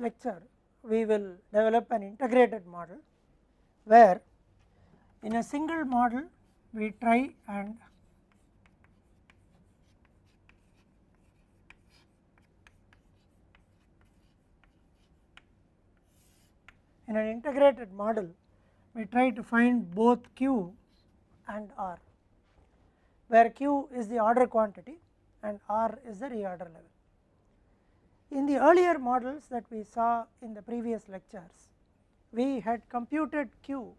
lecture we will develop an integrated model, where in a single model we try and in an integrated model we try to find both Q and R, where Q is the order quantity and R is the reorder level. In the earlier models that we saw in the previous lectures, we had computed Q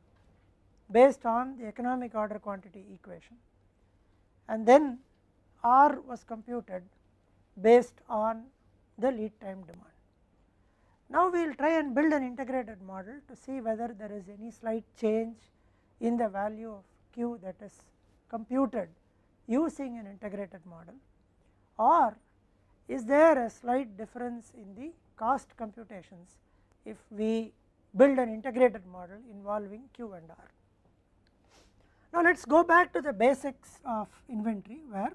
based on the economic order quantity equation, and then R was computed based on the lead time demand. Now we will try and build an integrated model to see whether there is any slight change in the value of Q that is computed using an integrated model, or is there a slight difference in the cost computations if we build an integrated model involving Q and R. Now let us go back to the basics of inventory, where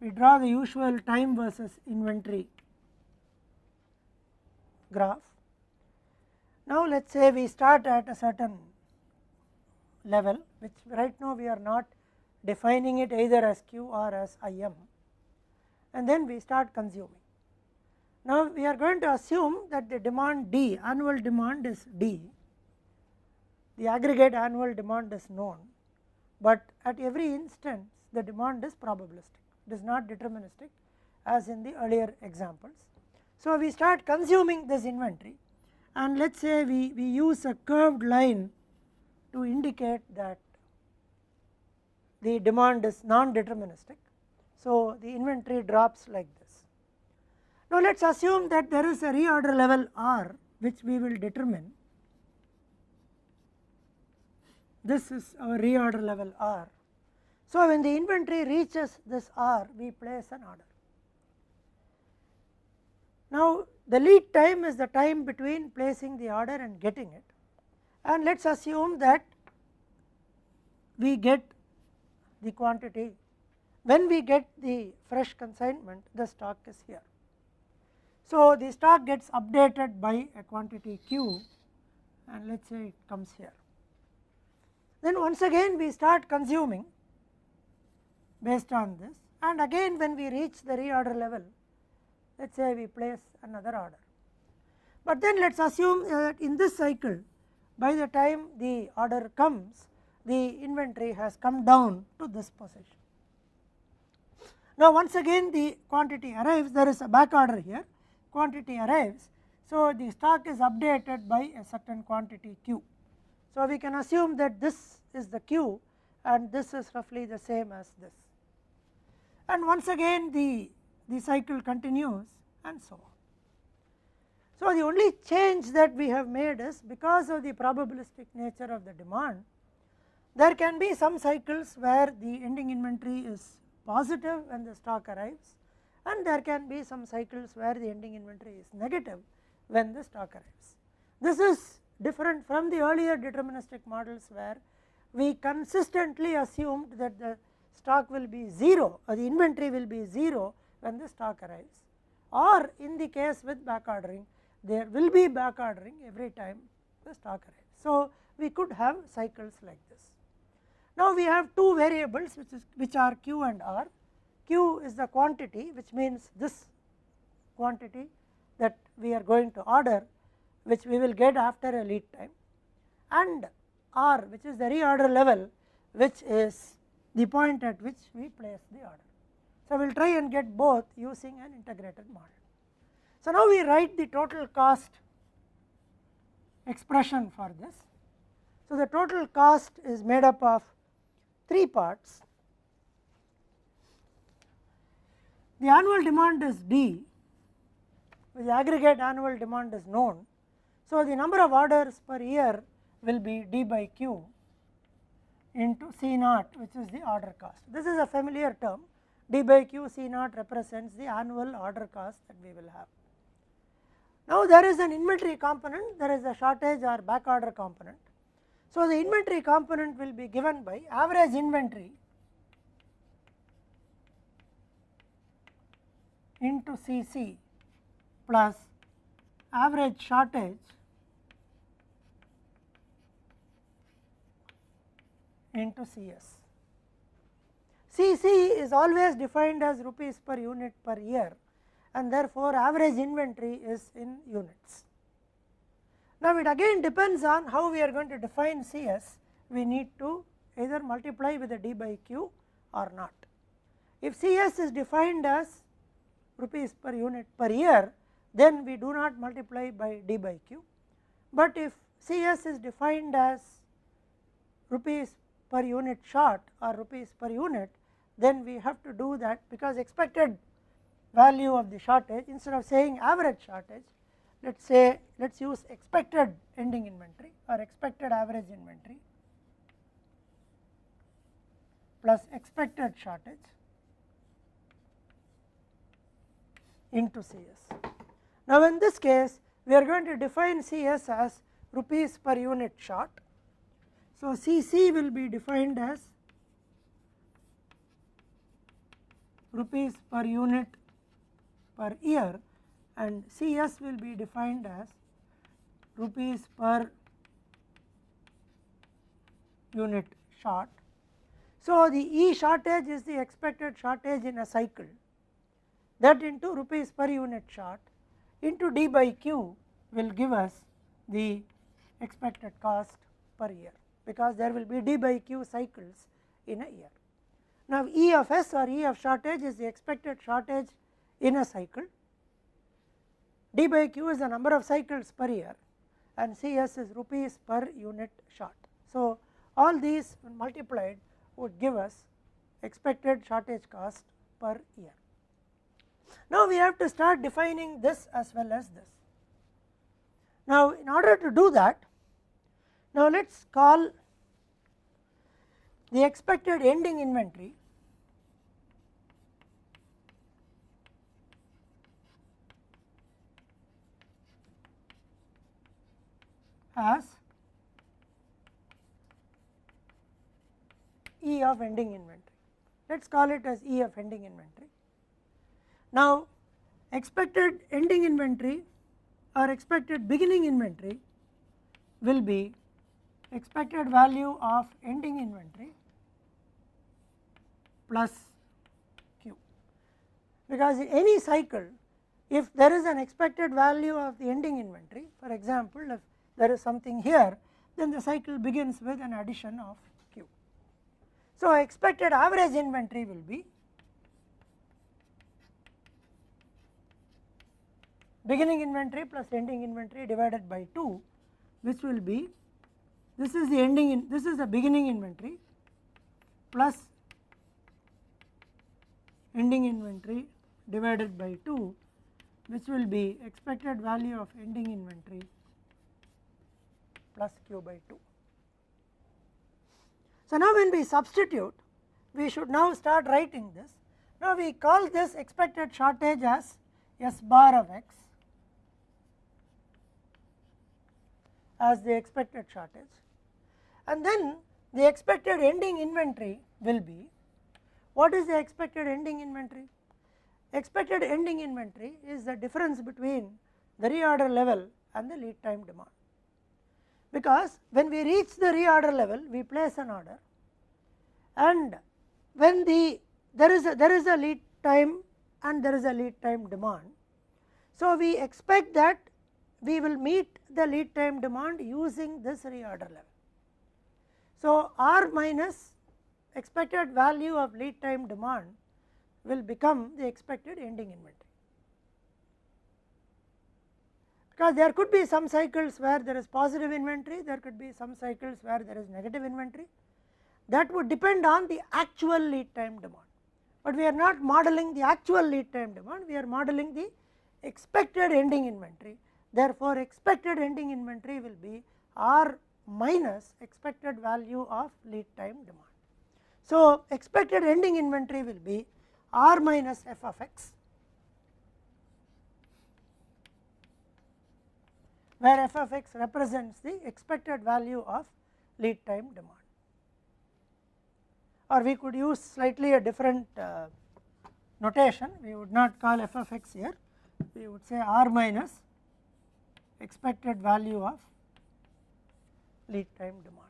we draw the usual time versus inventory graph. Now let us say we start at a certain level, which right now we are not defining it either as Q or as IM, and then we start consuming. Now we are going to assume that the demand D, annual demand is D, the aggregate annual demand is known, but at every instance the demand is probabilistic, it is not deterministic as in the earlier examples. So we start consuming this inventory, and let us say we use a curved line to indicate that the demand is non-deterministic. So the inventory drops like this. Now let us assume that there is a reorder level R which we will determine. This is our reorder level R. So when the inventory reaches this R, we place an order. Now the lead time is the time between placing the order and getting it, and let us assume that we get the quantity. When we get the fresh consignment, the stock is here. So the stock gets updated by a quantity Q, and let us say it comes here. Then once again we start consuming based on this, and again when we reach the reorder level, let us say we place another order. But then let us assume that in this cycle, by the time the order comes, the inventory has come down to this position. Now once again the quantity arrives, there is a back order here, quantity arrives, so the stock is updated by a certain quantity Q. So we can assume that this is the Q and this is roughly the same as this, and once again the cycle continues and so on. So the only change that we have made is because of the probabilistic nature of the demand, there can be some cycles where the ending inventory is positive when the stock arrives, and there can be some cycles where the ending inventory is negative when the stock arrives. This is different from the earlier deterministic models, where we consistently assumed that the stock will be 0 or the inventory will be 0 when the stock arrives, or in the case with back ordering, there will be back ordering every time the stock arrives. So we could have cycles like this. Now we have two variables which are Q and R. Q is the quantity, which means this quantity that we are going to order, which we will get after a lead time, and R, which is the reorder level, which is the point at which we place the order. So we will try and get both using an integrated model. So now we write the total cost expression for this. So the total cost is made up of three parts. The annual demand is D, the aggregate annual demand is known. So the number of orders per year will be D by Q into C naught, which is the order cost. This is a familiar term. D by Q C naught represents the annual order cost that we will have. Now there is an inventory component, there is a shortage or back order component. So the inventory component will be given by average inventory into Cc plus average shortage into Cs. Cc is always defined as rupees per unit per year, and therefore average inventory is in units. Now it again depends on how we are going to define Cs. We need to either multiply with the D by Q or not. If Cs is defined as rupees per unit per year, then we do not multiply by D by Q. But if Cs is defined as rupees per unit short or rupees per unit, then we have to do that, because expected value of the shortage, instead of saying average shortage, let us use expected ending inventory or expected average inventory plus expected shortage into Cs. Now in this case we are going to define Cs as rupees per unit short. So Cc will be defined as rupees per unit per year, and Cs will be defined as rupees per unit short. So the E shortage is the expected shortage in a cycle, that into rupees per unit short into D by Q will give us the expected cost per year, because there will be D by Q cycles in a year. Now E of S or E of shortage is the expected shortage in a cycle, D by Q is the number of cycles per year, and Cs is rupees per unit short. So all these when multiplied would give us expected shortage cost per year. Now we have to start defining this as well as this. Now in order to do that, now let us call the expected ending inventory as E of ending inventory. Let us call it as E of ending inventory. Now expected ending inventory or expected beginning inventory will be expected value of ending inventory plus Q, because in any cycle if there is an expected value of the ending inventory, for example if there is something here, then the cycle begins with an addition of Q. So expected average inventory will be beginning inventory plus ending inventory divided by 2, which will be, this is the ending this is the beginning inventory plus ending inventory divided by 2, which will be expected value of ending inventory plus Q by 2. So now when we substitute, we should now start writing this. Now we call this expected shortage as S bar of X as the expected shortage, and then the expected ending inventory will be, what is the expected ending inventory? Expected ending inventory is the difference between the reorder level and the lead time demand, because when we reach the reorder level we place an order, and when there is a lead time and there is a lead time demand. So we expect that we will meet the lead time demand using this reorder level. So R minus expected value of lead time demand will become the expected ending inventory, because there could be some cycles where there is positive inventory, there could be some cycles where there is negative inventory, that would depend on the actual lead time demand. But we are not modeling the actual lead time demand, we are modeling the expected ending inventory. Therefore expected ending inventory will be R minus expected value of lead time demand. So expected ending inventory will be R minus F of X, where F of X represents the expected value of lead time demand, or we could use slightly a different notation, we would not call f of x here, we would say r minus expected value of lead time demand.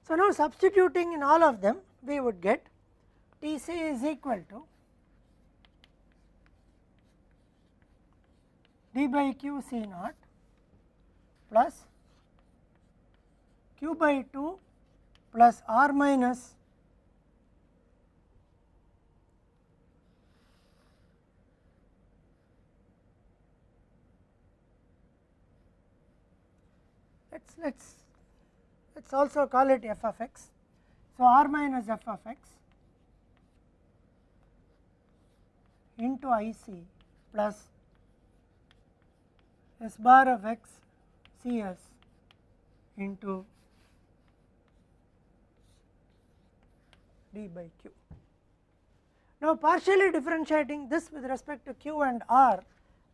So, now substituting in all of them, we would get T c is equal to d by q c naught plus q by 2 plus r minus let's also call it f of x. So, r minus f of x into I c plus s bar of x C s into d by q. Now, partially differentiating this with respect to q and r,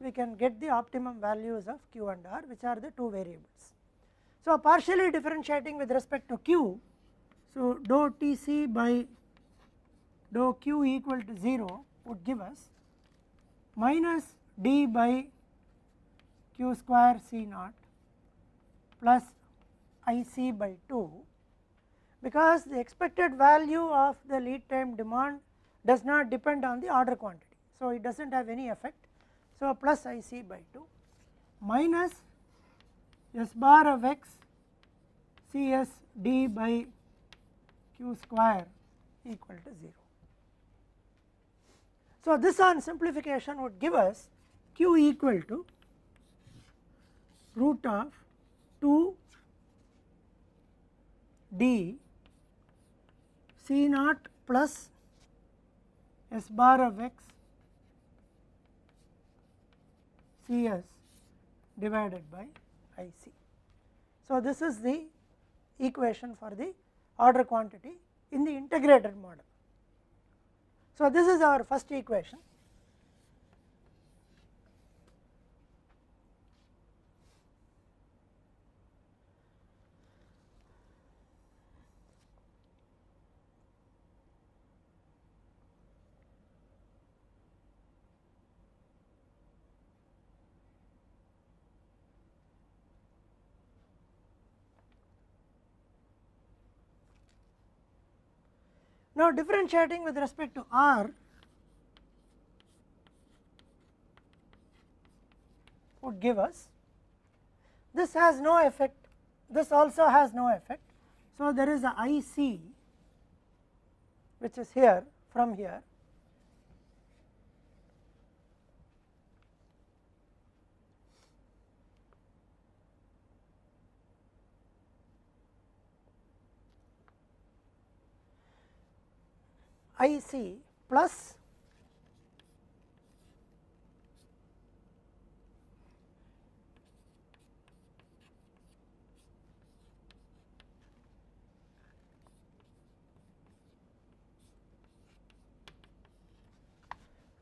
we can get the optimum values of q and r, which are the two variables. So, partially differentiating with respect to q, so dou T c by dou q equal to 0 would give us minus d by q square c naught plus I c by 2, because the expected value of the lead time demand does not depend on the order quantity. So, it does not have any effect. So, plus I c by 2 minus s bar of x C s d by q square equal to 0. So, this on simplification would give us q equal to root of 2 d c naught plus s bar of x C s divided by I c. So, this is the equation for the order quantity in the integrated model. So, this is our first equation. Now, differentiating with respect to r would give us, this has no effect, this also has no effect. So, there is a I c which is here from here, I c plus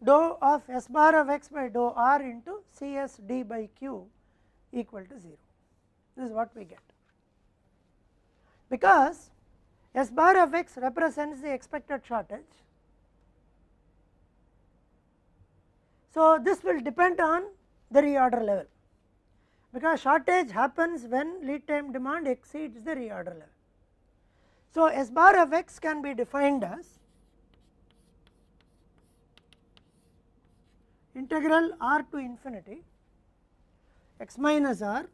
dou of s bar of x by dou r into C s d by q equal to 0. This is what we get, because S bar of x represents the expected shortage. So, this will depend on the reorder level, because shortage happens when lead time demand exceeds the reorder level. So, S bar of x can be defined as integral r to infinity x minus r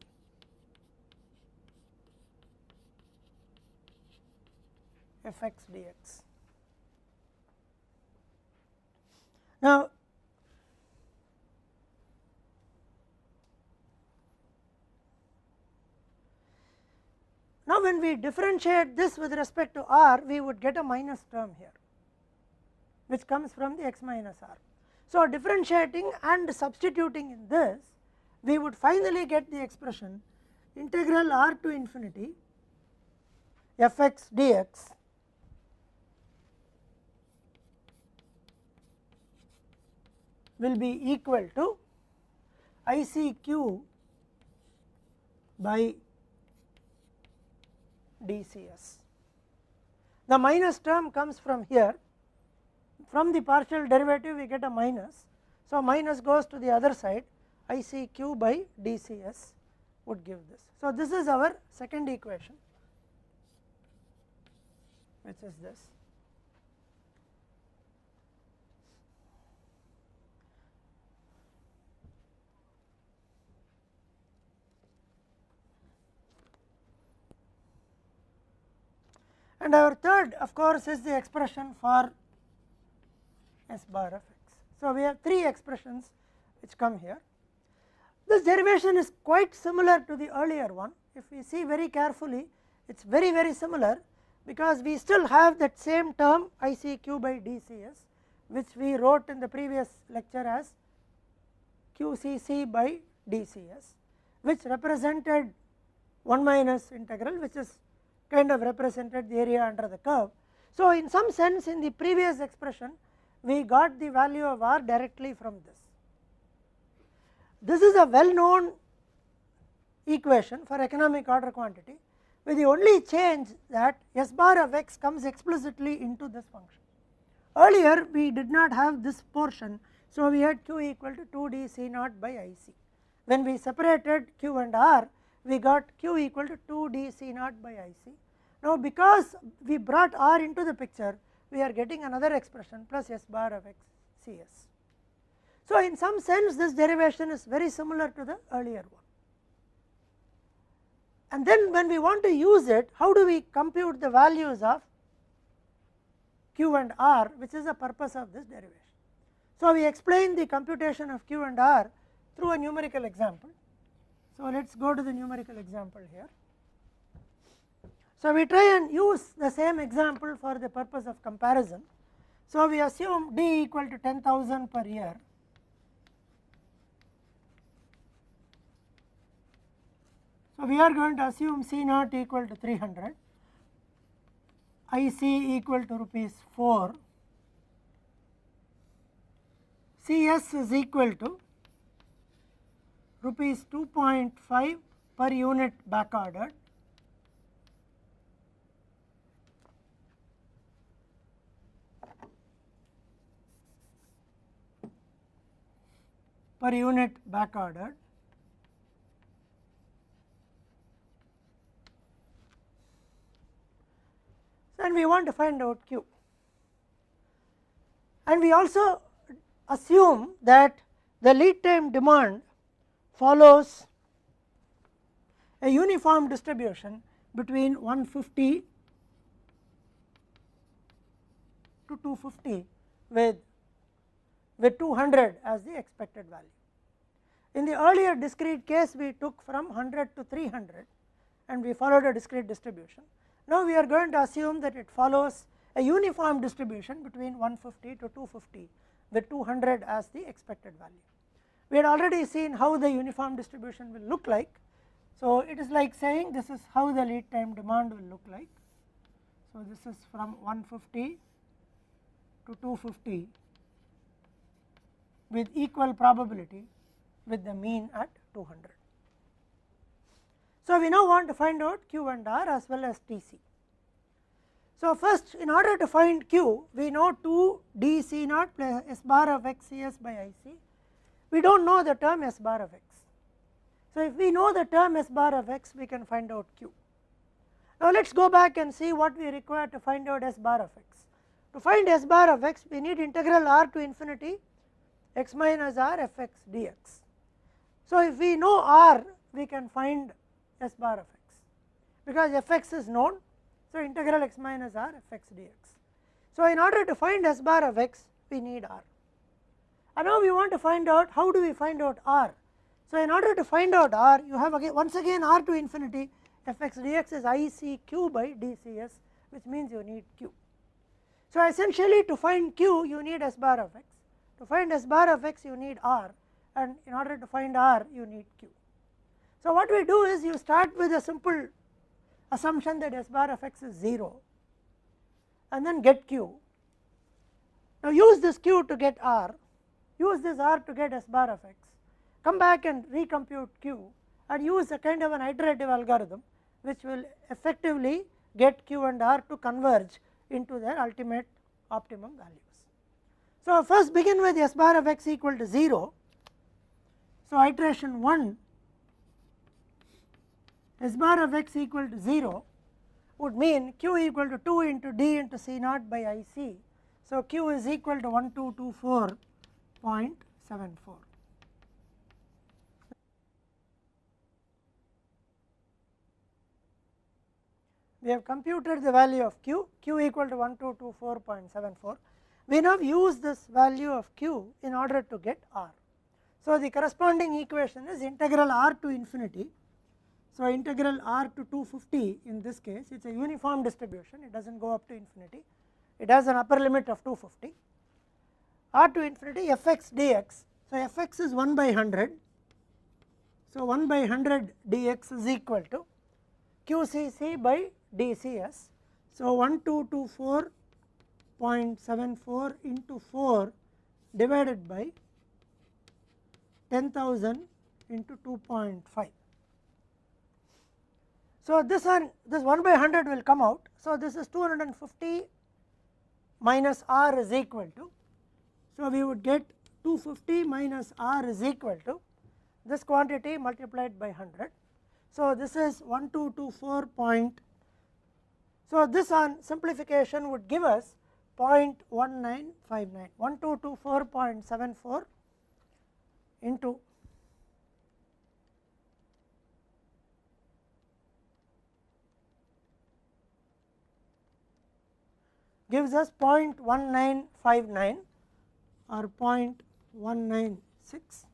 f x dx. Now, when we differentiate this with respect to r, we would get a minus term here, which comes from the x minus r. So, differentiating and substituting in this, we would finally get the expression integral r to infinity f x dx will be equal to ICQ by DCS. The minus term comes from here, from the partial derivative we get a minus. So, minus goes to the other side, ICQ by DCS would give this. So, this is our second equation, which is this. And our third of course is the expression for S bar of x. So, we have three expressions which come here. This derivation is quite similar to the earlier one. If we see very carefully, it is very similar, because we still have that same term ICQ by DCS, which we wrote in the previous lecture as QCC by DCS, which represented 1 minus integral, which is kind of represented the area under the curve. So, in some sense in the previous expression we got the value of r directly from this. This is a well known equation for economic order quantity, with the only change that S bar of x comes explicitly into this function. Earlier we did not have this portion, so we had q equal to 2d C naught by IC. When we separated q and r, we got q equal to 2d C naught by IC. Now, because we brought r into the picture, we are getting another expression plus S bar of x CS. So, in some sense this derivation is very similar to the earlier one. And then when we want to use it, how do we compute the values of q and r, which is the purpose of this derivation. So, we explain the computation of q and r through a numerical example. So, let us go to the numerical example here. So, we try and use the same example for the purpose of comparison. So, we assume D equal to 10,000 per year. So, we are going to assume C naught equal to 300, IC equal to rupees 4, CS is equal to rupees 2.5 per unit back ordered, and we want to find out q. And we also assume that the lead time demand follows a uniform distribution between 150 to 250 with 200 as the expected value. In the earlier discrete case, we took from 100 to 300 and we followed a discrete distribution. Now, we are going to assume that it follows a uniform distribution between 150 to 250 with 200 as the expected value. We had already seen how the uniform distribution will look like. So, it is like saying this is how the lead time demand will look like. So, this is from 150 to 250 with equal probability with the mean at 200. So, we now want to find out q and r as well as Tc. So, first in order to find q, we know 2 d C naught plus S bar of x Cs by IC. We do not know the term S bar of x. So, if we know the term S bar of x, we can find out q. Now, let us go back and see what we require to find out S bar of x. To find S bar of x, we need integral r to infinity x minus r f x dx. So, if we know r, we can find S bar of x, because f x is known. So, integral x minus r f x dx. So, in order to find S bar of x, we need r. And now we want to find out how do we find out r. So, in order to find out r, you have again once again r to infinity f x dx is I C q by dCs, which means you need q. So, essentially to find q, you need S bar of x. To find S bar of x, you need r, and in order to find r, you need q. So, what we do is you start with a simple assumption that S bar of x is 0 and then get q. Now, use this q to get r, use this R to get S bar of x, come back and recompute Q and use a kind of an iterative algorithm which will effectively get Q and R to converge into their ultimate optimum values. So, first begin with S bar of x equal to 0. So, iteration 1 S bar of x equal to 0 would mean Q equal to 2 into D into C naught by I C. So, Q is equal to 1224.74. We have computed the value of Q, Q equal to 1224.74. We now use this value of Q in order to get R. So, the corresponding equation is integral R to infinity. So, integral R to 250 in this case, it is a uniform distribution, it does not go up to infinity, it has an upper limit of 250, R to infinity fx dx. So, fx is 1 by 100, so 1 by 100 dx is equal to QCC by DCS. So, 1224.74 into 4 divided by 10,000 into 2.5. So, this 1 by 100 will come out. So, this is 250 minus R is equal to. So, we would get 250 minus R is equal to this quantity multiplied by 100. So, this is 1224. So, this on simplification would give us 0.1959, 1224.74 into gives us 0.1959 or 0.196.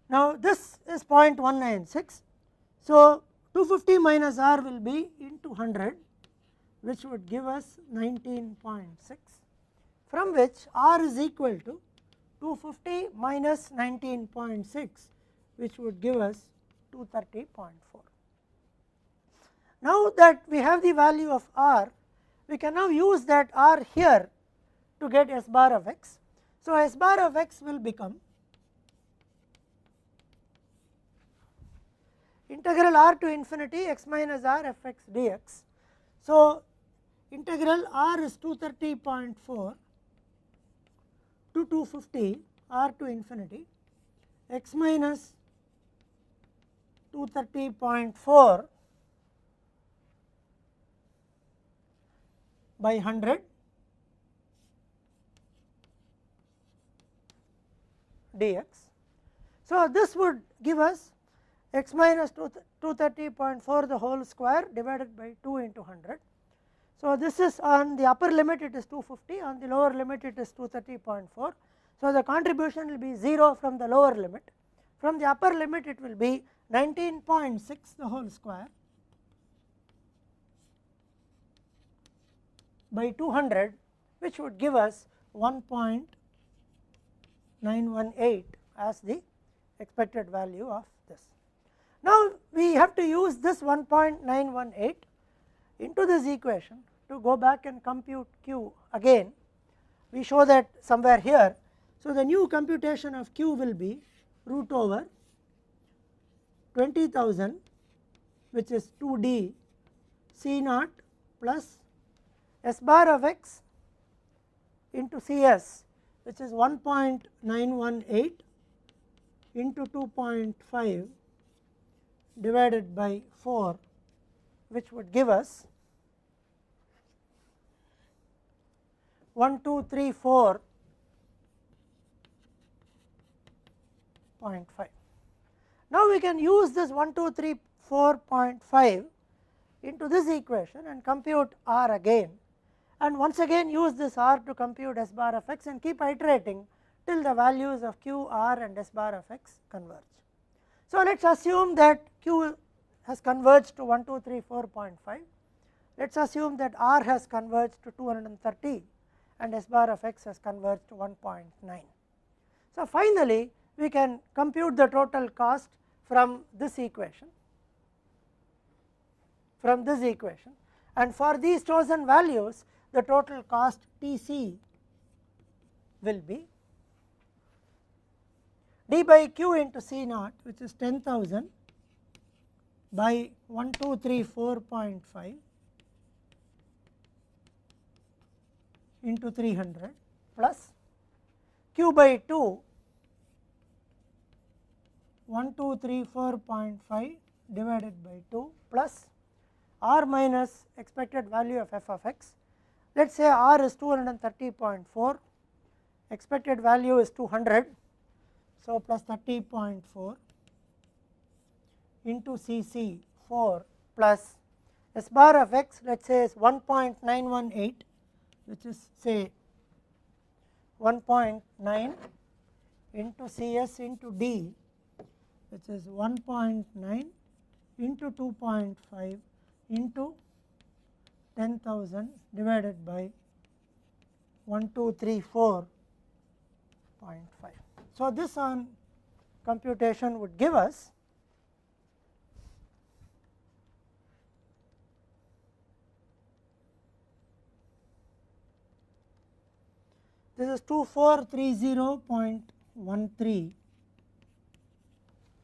Now, this is 0.196. So, 250 minus R will be into 100, which would give us 19.6, from which R is equal to 250 minus 19.6, which would give us 230.4. Now that we have the value of R, we can now use that R here to get S bar of x. So, S bar of x will become integral R to infinity x minus R fx dx. So, integral R is 230.4 to 250 R to infinity x minus 230.4 by 100 dx. So, this would give us x minus 230.4 the whole square divided by 2 into 100. So, this is on the upper limit it is 250, on the lower limit it is 230.4. So, the contribution will be 0 from the lower limit, from the upper limit it will be 19.6 the whole square by 200, which would give us 1.918 as the expected value of this. Now, we have to use this 1.918 into this equation to go back and compute Q again. We show that somewhere here. So, the new computation of Q will be root over 20,000, which is 2D C naught plus S bar of x into CS, which is 1.918 into 2.5 divided by 4, which would give us 1234.5. Now, we can use this 1234.5 into this equation and compute R again, and once again use this R to compute S bar of x and keep iterating till the values of Q, R and S bar of x converge. So, let us assume that Q has converged to 1234.5, let us assume that R has converged to 230 and S bar of x has converged to 1.9. So, finally, we can compute the total cost from this equation, and for these chosen values the total cost TC will be D by Q into C naught, which is 10,000 by 1234.5 into 300 plus Q by 2 1234.5 divided by 2 plus R minus expected value of f of x. Let us say R is 230.4, expected value is 200, so plus 30.4 into Cc 4 plus S bar of x, let us say is 1.918, which is say 1.9 into Cs into D, which is 1.9 into 2.5 into 10,000 divided by 1234.5. So, this on computation would give us this is 2430.13,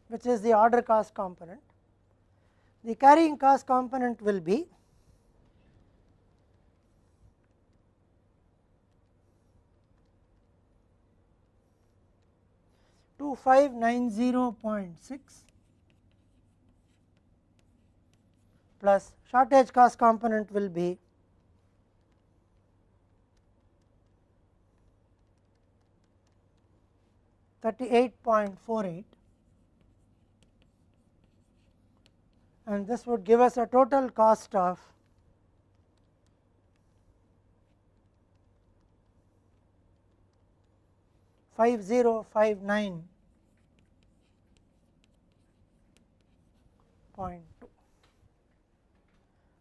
which is the order cost component. The carrying cost component will be 2590.6 plus shortage cost component will be 38.48, and this would give us a total cost of 5059.2.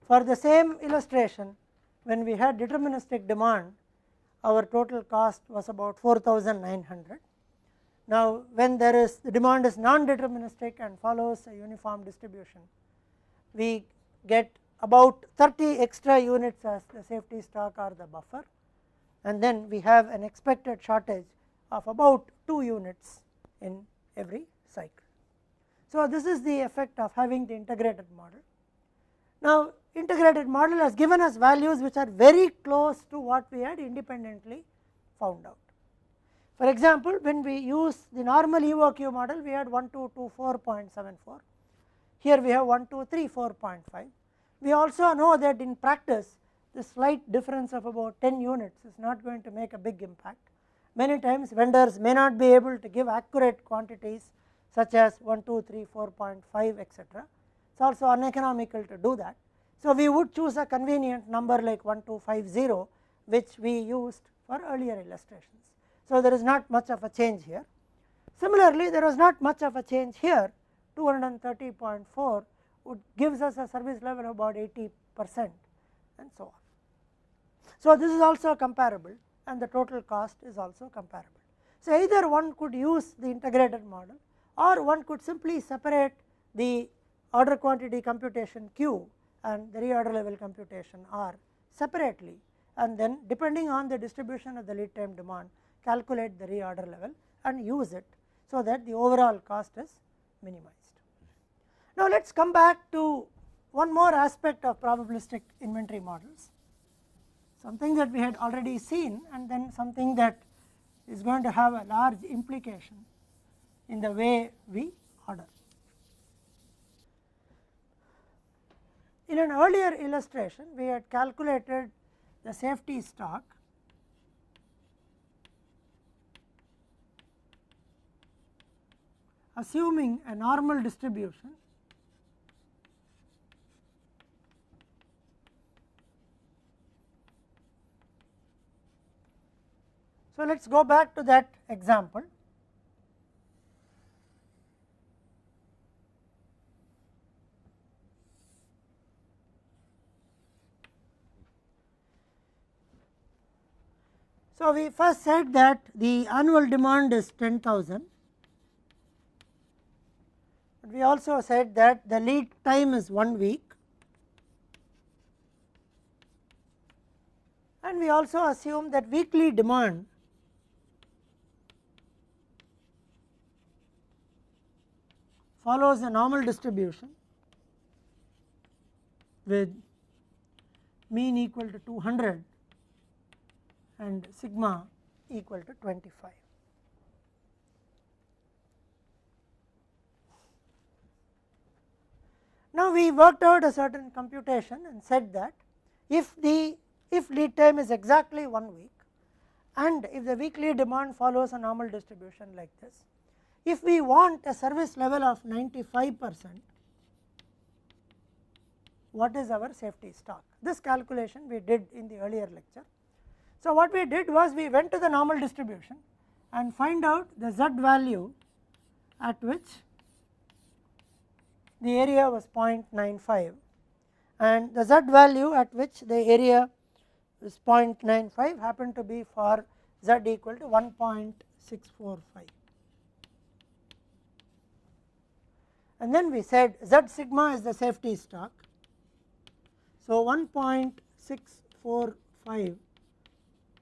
For the same illustration, when we had deterministic demand, our total cost was about 4,900. Now, when there is the demand is non-deterministic and follows a uniform distribution, we get about 30 extra units as the safety stock or the buffer, and then we have an expected shortage of about 2 units in every cycle. So, this is the effect of having the integrated model. Now, integrated model has given us values which are very close to what we had independently found out. For example, when we use the normal EOQ model, we had 1224.74, here we have 1234.5. We also know that in practice the slight difference of about 10 units is not going to make a big impact. Many times vendors may not be able to give accurate quantities such as 1234.5 etc. It is also uneconomical to do that. So, we would choose a convenient number like 1250, which we used for earlier illustrations. So, there is not much of a change here. Similarly, there was not much of a change here. 230.4 would gives us a service level of about 80% and so on. So, this is also comparable and the total cost is also comparable. So, either one could use the integrated model or one could simply separate the order quantity computation Q and the reorder level computation R separately, and then depending on the distribution of the lead time demand, calculate the reorder level and use it, so that the overall cost is minimized. Now, let us come back to one more aspect of probabilistic inventory models, something that we had already seen and then something that is going to have a large implication in the way we order. In an earlier illustration, we had calculated the safety stock assuming a normal distribution So, let us go back to that example. So, we first said that the annual demand is 10,000, but we also said that the lead time is 1 week, and we also assume that weekly demand follows a normal distribution with mean equal to 200 and sigma equal to 25. Now we worked out a certain computation and said that if lead time is exactly 1 week and if the weekly demand follows a normal distribution like this, if we want a service level of 95%, what is our safety stock? This calculation we did in the earlier lecture. So what we did was we went to the normal distribution and find out the z value at which the area was 0.95 and the z value at which the area is 0.95 happened to be for z equal to 1.645. And then we said z sigma is the safety stock. So 1.645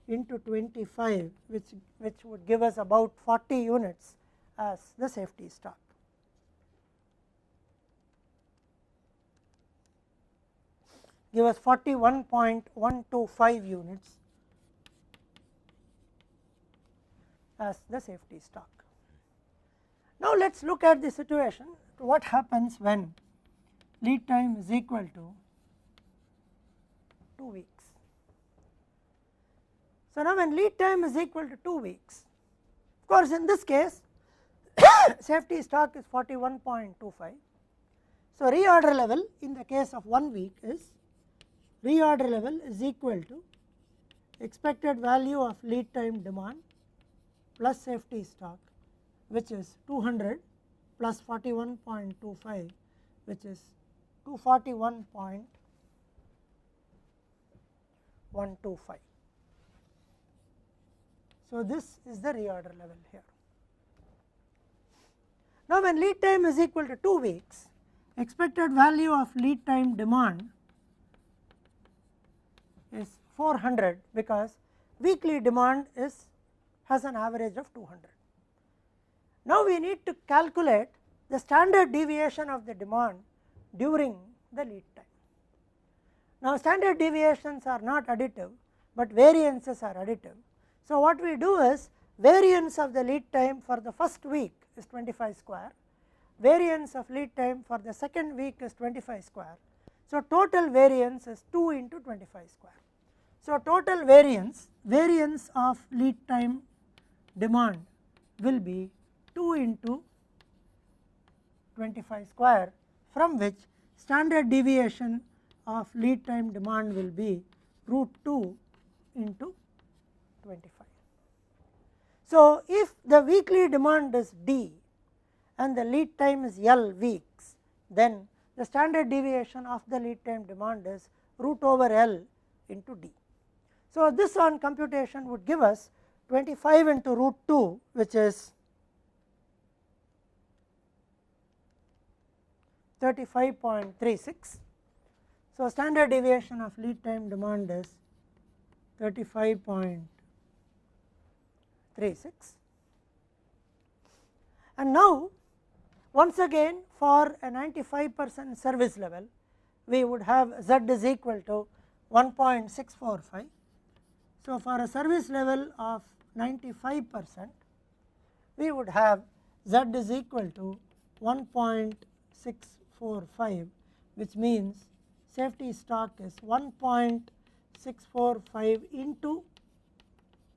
into 25 which would give us about 40 units as the safety stock. Give us 41.125 units as the safety stock. Now let us look at the situation, what happens when lead time is equal to 2 weeks. So now when lead time is equal to 2 weeks, of course in this case safety stock is 41.25. So reorder level in the case of 1 week is reorder level is equal to expected value of lead time demand plus safety stock, which is 200 plus 41.25 which is 241.125. So this is the reorder level here. Now when lead time is equal to 2 weeks, expected value of lead time demand is 400 because weekly demand has an average of 200. Now we need to calculate the standard deviation of the demand during the lead time. Now standard deviations are not additive, but variances are additive. So what we do is variance of the lead time for the first week is 25 square, variance of lead time for the second week is 25 square. So total variance is 2 into 25 square. So total variance of lead time demand will be 2 into 25 square, from which standard deviation of lead time demand will be root 2 into 25. So if the weekly demand is D and the lead time is L weeks, then the standard deviation of the lead time demand is root over L into D. So this on computation would give us 25 into root 2, which is 35.36. So standard deviation of lead time demand is 35.36. And now once again for a 95% service level, we would have Z is equal to 1.645. So for a service level of 95%, we would have Z is equal to 1.645, which means safety stock is 1.645 into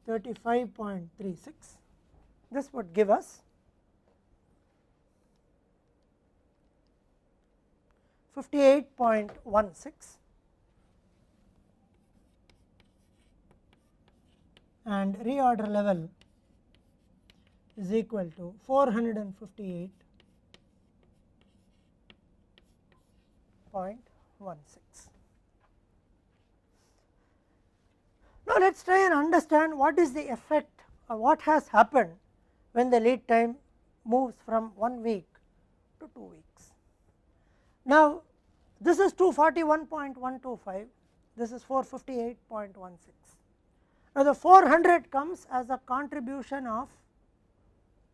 35.36. This would give us 58.16 and reorder level is equal to 458.16. Now let us try and understand what is the effect or what has happened when the lead time moves from 1 week to 2 weeks. Now this is 241.125, this is 458.16. Now the 400 comes as a contribution of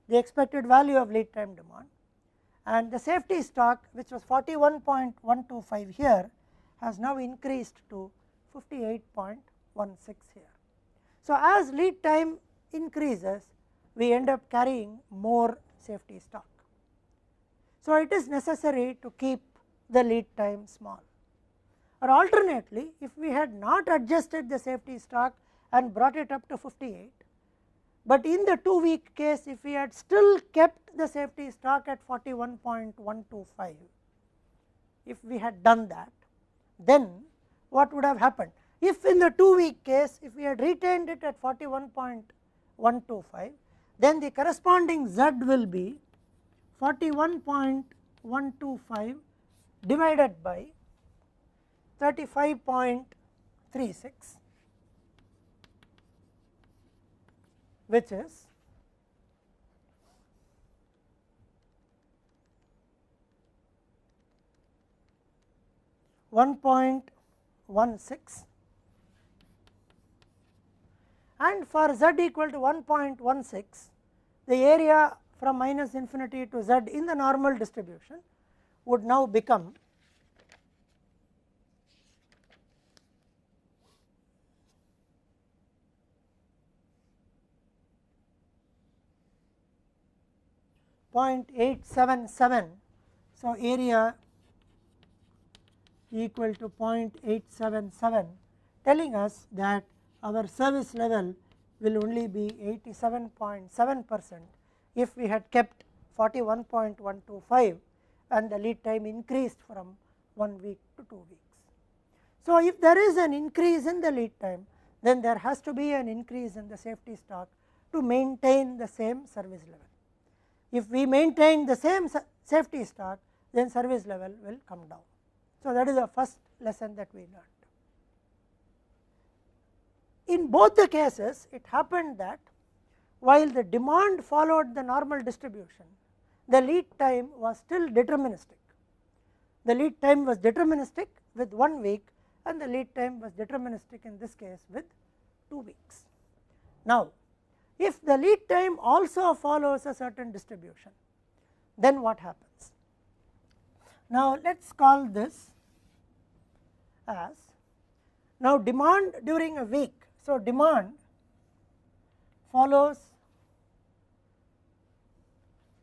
the expected value of lead time demand, and the safety stock, which was 41.125 here, has now increased to 58.16 here. So, as lead time increases, we end up carrying more safety stock. So, it is necessary to keep the lead time small, or alternately, if we had not adjusted the safety stock and brought it up to 58, but in the 2-week case, if we had still kept the safety stock at 41.125, if we had done that, then what would have happened? If in the 2-week case, if we had retained it at 41.125, then the corresponding Z will be 41.125 divided by 35.36, which is 1.16, and for Z equal to 1.16, the area from minus infinity to Z in the normal distribution would now become 0.877. So, area equal to 0.877, telling us that our service level will only be 87.7% if we had kept 41.125 and the lead time increased from 1 week to 2 weeks. So, if there is an increase in the lead time, then there has to be an increase in the safety stock to maintain the same service level. If we maintain the same safety stock, then service level will come down. So, that is the first lesson that we learned. In both the cases, it happened that while the demand followed the normal distribution, the lead time was still deterministic. The lead time was deterministic with 1 week, and the lead time was deterministic in this case with 2 weeks. Now, if the lead time also follows a certain distribution, then what happens? Now, let us call this as now demand during a week. So, demand follows,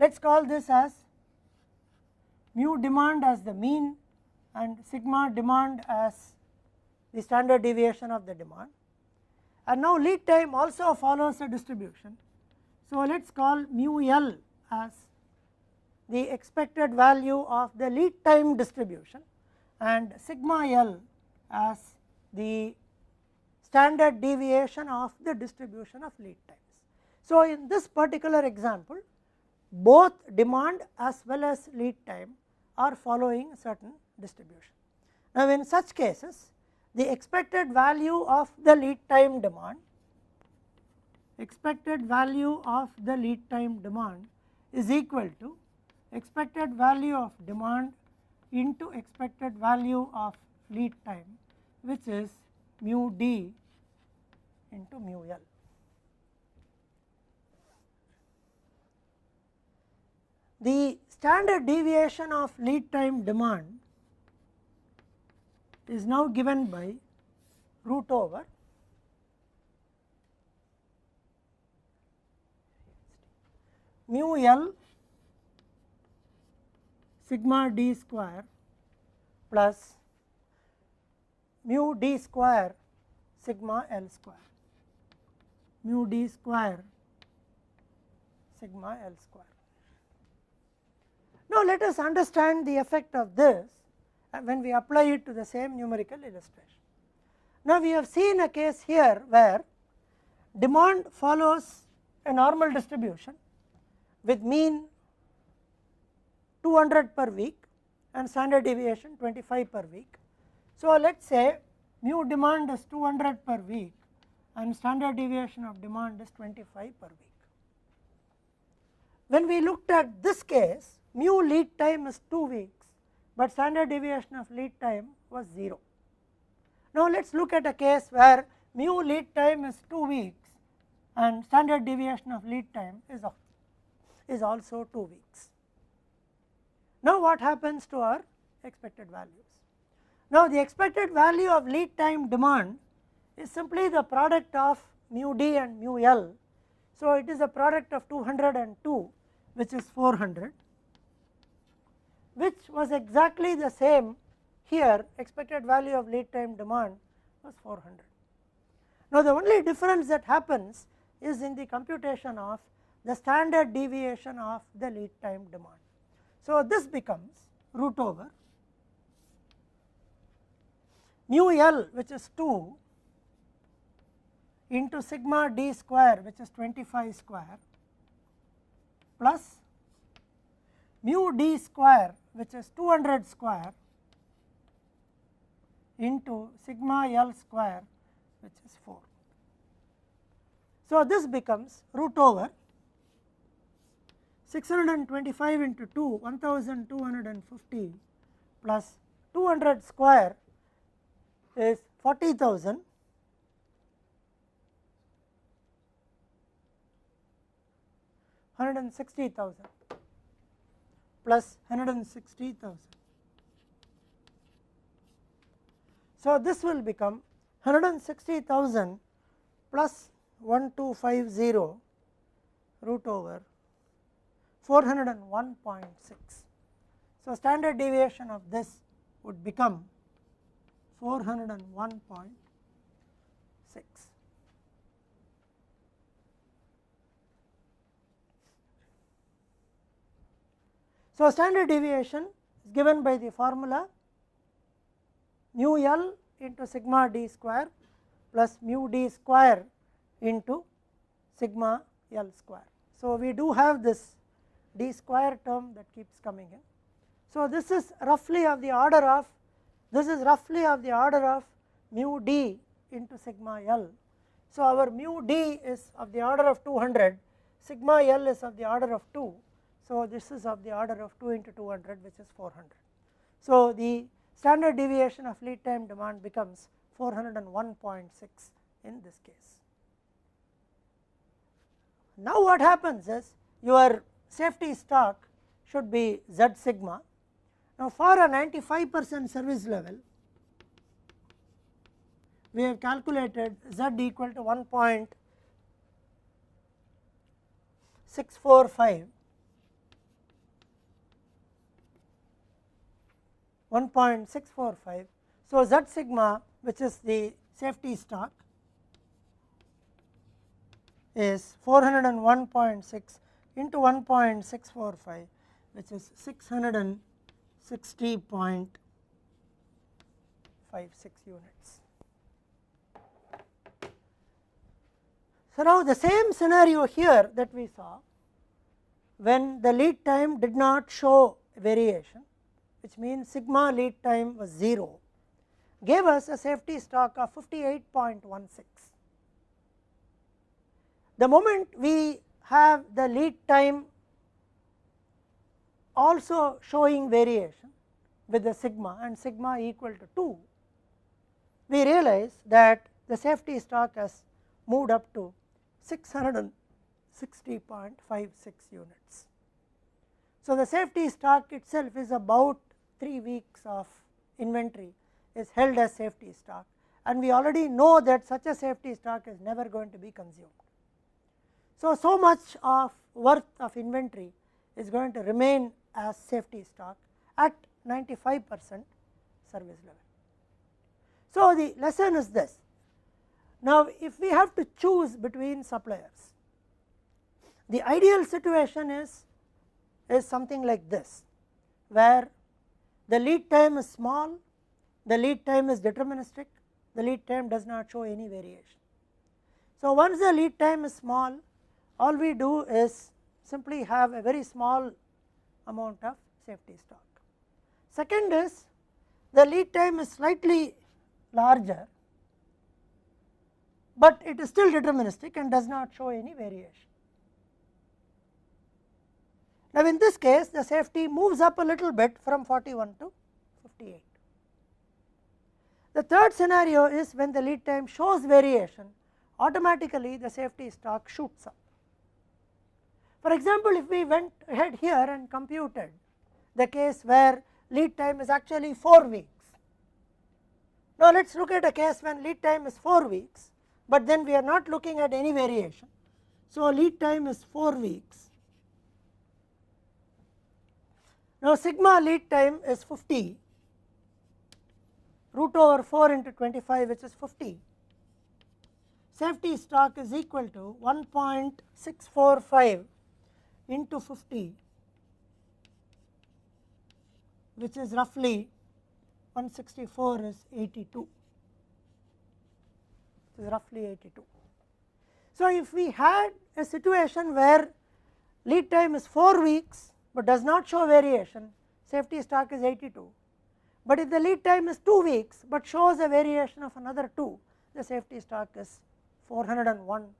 let us call this as mu demand as the mean and sigma demand as the standard deviation of the demand, and now lead time also follows a distribution. So, let us call mu L as the expected value of the lead time distribution and sigma L as the standard deviation of the distribution of lead times. So, in this particular example, both demand as well as lead time are following certain distribution. Now, in such cases, the expected value of the lead time demand, is equal to expected value of demand into expected value of lead time, which is mu d into mu L. The standard deviation of lead time demand is now given by root over mu L sigma d square plus mu d square sigma L square, mu d square sigma L square. Now, let us understand the effect of this when we apply it to the same numerical illustration. Now, we have seen a case here where demand follows a normal distribution with mean 200 per week and standard deviation 25 per week. So, let us say mu demand is 200 per week and standard deviation of demand is 25 per week. When we looked at this case, mu lead time is 2 weeks, but standard deviation of lead time was 0. Now, let us look at a case where mu lead time is 2 weeks and standard deviation of lead time is also 2 weeks. Now what happens to our expected values? Now the expected value of lead time demand is simply the product of mu d and mu L. So it is a product of 200 and 2, which is 400, which was exactly the same here. Expected value of lead time demand was 400. Now the only difference that happens is in the computation of the standard deviation of the lead time demand. So this becomes root over mu L, which is 2, into sigma d square, which is 25 square, plus mu d square, which is 200 square, into sigma L square, which is 4. So this becomes root over 625 into 2, 1250, plus 200 square is 40,000, $160,000 plus 160,000. So this will become 160,000 plus 1250 root over 401.6. So standard deviation of this would become 401.6. So standard deviation is given by the formula mu L into sigma d square plus mu d square into sigma L square. So we do have this d square term that keeps coming in. So this is roughly of the order of mu d into sigma L. So our mu d is of the order of 200, sigma L is of the order of 2. So this is of the order of 2 into 200, which is 400. So the standard deviation of lead time demand becomes 401.6 in this case. Now what happens is your safety stock should be Z sigma. Now for a 95% service level, we have calculated Z equal to 1.645, 1.645. So Z sigma, which is the safety stock, is 401.6 into 1.645, which is 660.56 units. So now the same scenario here that we saw, when the lead time did not show variation, which means sigma lead time was 0, gave us a safety stock of 58.16. The moment we have the lead time also showing variation with the sigma and sigma equal to 2, we realize that the safety stock has moved up to 660.56 units. So the safety stock itself is about 3 weeks of inventory is held as safety stock, and we already know that such a safety stock is never going to be consumed. So much of worth of inventory is going to remain as safety stock at 95% service level. So the lesson is this. Now if we have to choose between suppliers, the ideal situation is something like this, where the lead time is small, the lead time is deterministic, the lead time does not show any variation. So once the lead time is small, all we do is simply have a very small amount of safety stock. Second is the lead time is slightly larger, but it is still deterministic and does not show any variation. Now in this case the safety moves up a little bit from 41 to 58. The third scenario is when the lead time shows variation, automatically the safety stock shoots up. For example, if we went ahead here and computed the case where lead time is actually 4 weeks. Now let us look at a case when lead time is 4 weeks, but then we are not looking at any variation. So lead time is 4 weeks. Now sigma lead time is 50, root over 4 into 25, which is 50. Safety stock is equal to 1.645 into 50, which is roughly 164 is 82, it is roughly 82. So if we had a situation where lead time is 4 weeks but does not show variation, safety stock is 82. But if the lead time is 2 weeks but shows a variation of another 2, the safety stock is 401,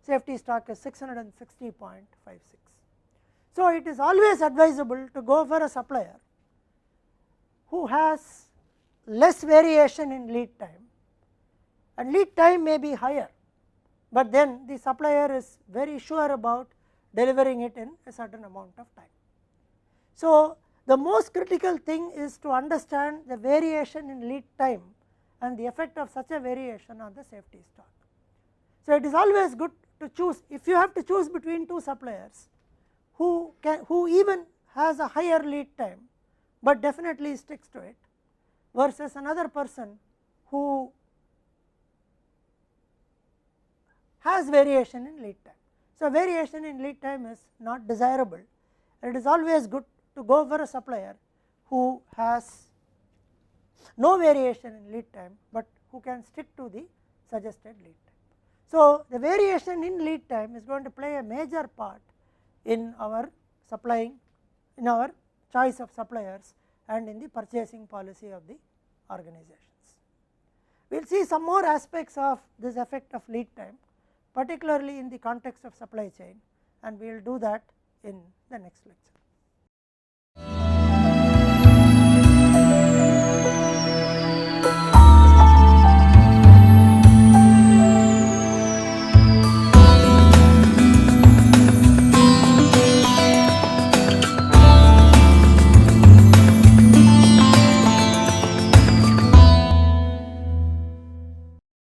safety stock is 660.56. So it is always advisable to go for a supplier who has less variation in lead time, and lead time may be higher, but then the supplier is very sure about delivering it in a certain amount of time. So the most critical thing is to understand the variation in lead time and the effect of such a variation on the safety stock. So it is always good to choose, if you have to choose between two suppliers who even has a higher lead time but definitely sticks to it, versus another person who has variation in lead time. So variation in lead time is not desirable. It is always good to go for a supplier who has no variation in lead time but who can stick to the suggested lead time. So the variation in lead time is going to play a major part in our supplying, in our choice of suppliers and in the purchasing policy of the organizations. We will see some more aspects of this effect of lead time, particularly in the context of supply chain, and we will do that in the next lecture.